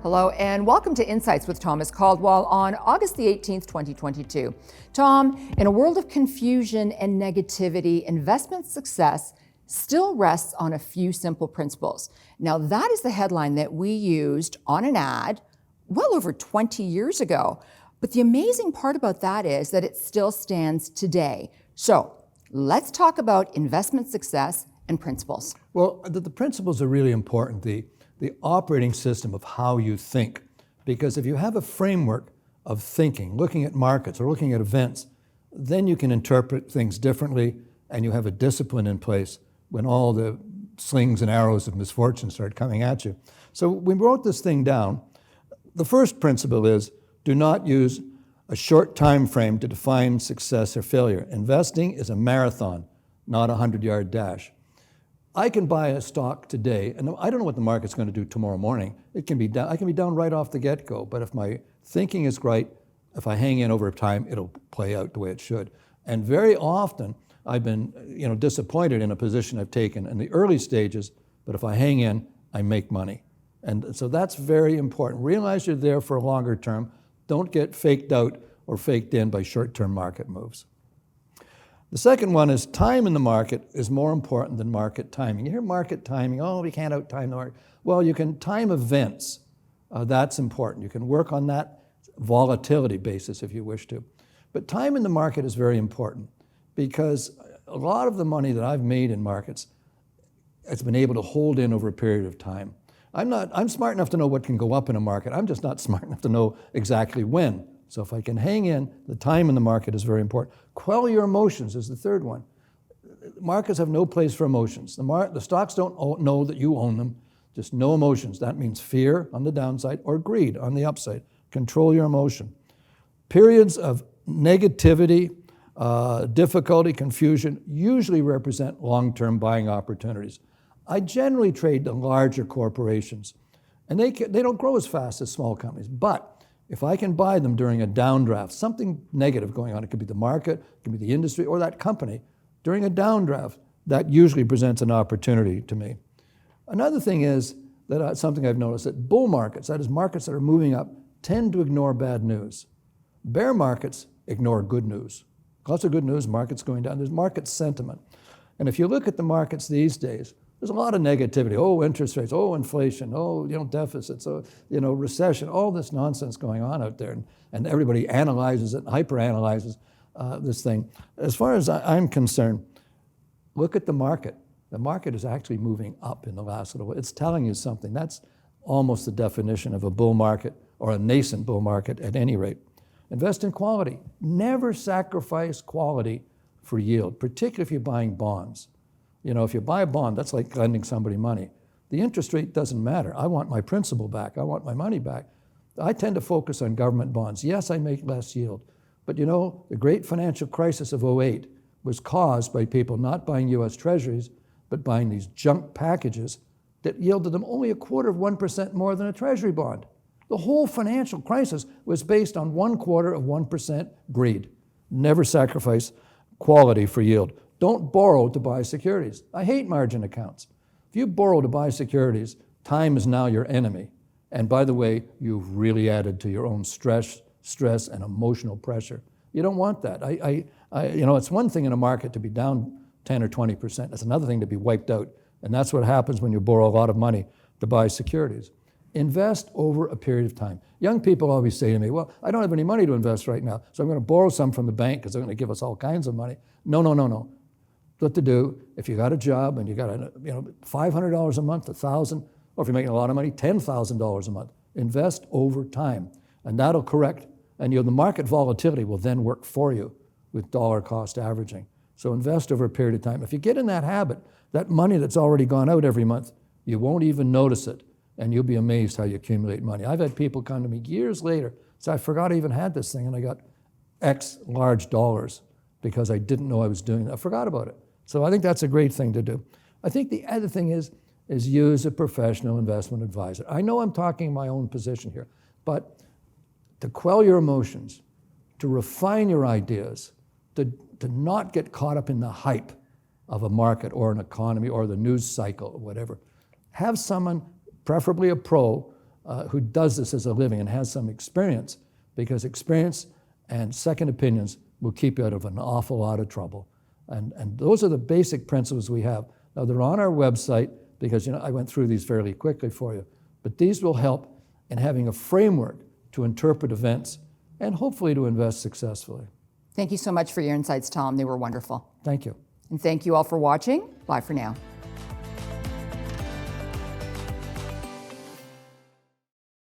Hello and welcome to Insights with Thomas Caldwell on August the 18th, 2022. Tom, in a world of confusion and negativity, investment success still rests on a few simple principles. Now that is the headline that we used on an ad well over 20 years ago. But the amazing part about that is that it still stands today. So let's talk about investment success and principles. Well, the principles are really important, the operating system of how you think. Because if you have a framework of thinking, looking at markets or looking at events, then you can interpret things differently and you have a discipline in place when all the slings and arrows of misfortune start coming at you. So we wrote this thing down. The first principle is do not use a short time frame to define success or failure. Investing is a marathon, not a 100-yard dash. I can buy a stock today, and I don't know what the market's going to do tomorrow morning. It can be down. I can be down right off the get-go, but if my thinking is right, if I hang in over time, it'll play out the way it should. And very often, I've been disappointed in a position I've taken in the early stages, but if I hang in, I make money. And so that's very important. Realize you're there for a longer term. Don't get faked out or faked in by short-term market moves. The second one is time in the market is more important than market timing. You hear market timing, oh, we can't out-time the market. Well, you can time events. That's important. You can work on that volatility basis if you wish to. But time in the market is very important because a lot of the money that I've made in markets has been able to hold in over a period of time. I'm smart enough to know what can go up in a market. I'm just not smart enough to know exactly when. So if I can hang in, the time in the market is very important. Quell your emotions is the third one. Markets have no place for emotions. The stocks don't know that you own them. Just no emotions. That means fear on the downside or greed on the upside. Control your emotion. Periods of negativity, difficulty, confusion usually represent long-term buying opportunities. I generally trade the larger corporations, and they don't grow as fast as small companies. But if I can buy them during a downdraft, something negative going on, it could be the market, it could be the industry, or that company, during a downdraft, that usually presents an opportunity to me. Another thing is that something I've noticed, that bull markets, that is markets that are moving up, tend to ignore bad news. Bear markets ignore good news. Lots of good news, markets going down. There's market sentiment. And if you look at the markets these days, there's a lot of negativity. Oh, interest rates. Oh, inflation. Oh, deficits. Oh, recession. All this nonsense going on out there, and everybody analyzes it, hyper-analyzes this thing. As far as I'm concerned, look at the market. The market is actually moving up in the last little while. It's telling you something. That's almost the definition of a bull market or a nascent bull market at any rate. Invest in quality. Never sacrifice quality for yield, particularly if you're buying bonds. If you buy a bond, that's like lending somebody money. The interest rate doesn't matter. I want my principal back. I want my money back. I tend to focus on government bonds. Yes, I make less yield. But the great financial crisis of '08 was caused by people not buying U.S. treasuries, but buying these junk packages that yielded them only 1/4% more than a treasury bond. The whole financial crisis was based on 1/4% greed. Never sacrifice quality for yield. Don't borrow to buy securities. I hate margin accounts. If you borrow to buy securities, time is now your enemy. And by the way, you've really added to your own stress and emotional pressure. You don't want that. It's one thing in a market to be down 10 or 20%. It's another thing to be wiped out. And that's what happens when you borrow a lot of money to buy securities. Invest over a period of time. Young people always say to me, well, I don't have any money to invest right now, so I'm going to borrow some from the bank because they're going to give us all kinds of money. No. What to do if you got a job and you got $500 a month, $1,000, or if you're making a lot of money, $10,000 a month. Invest over time, and that'll correct. And the market volatility will then work for you with dollar cost averaging. So invest over a period of time. If you get in that habit, that money that's already gone out every month, you won't even notice it, and you'll be amazed how you accumulate money. I've had people come to me years later, say, I forgot I even had this thing, and I got X large dollars because I didn't know I was doing that. I forgot about it. So I think that's a great thing to do. I think the other thing is use a professional investment advisor. I know I'm talking my own position here, but to quell your emotions, to refine your ideas, to not get caught up in the hype of a market or an economy or the news cycle or whatever. Have someone, preferably a pro, who does this as a living and has some experience, because experience and second opinions will keep you out of an awful lot of trouble. And those are the basic principles we have. Now, they're on our website because, I went through these fairly quickly for you, but these will help in having a framework to interpret events and hopefully to invest successfully. Thank you so much for your insights, Tom. They were wonderful. Thank you. And thank you all for watching. Bye for now.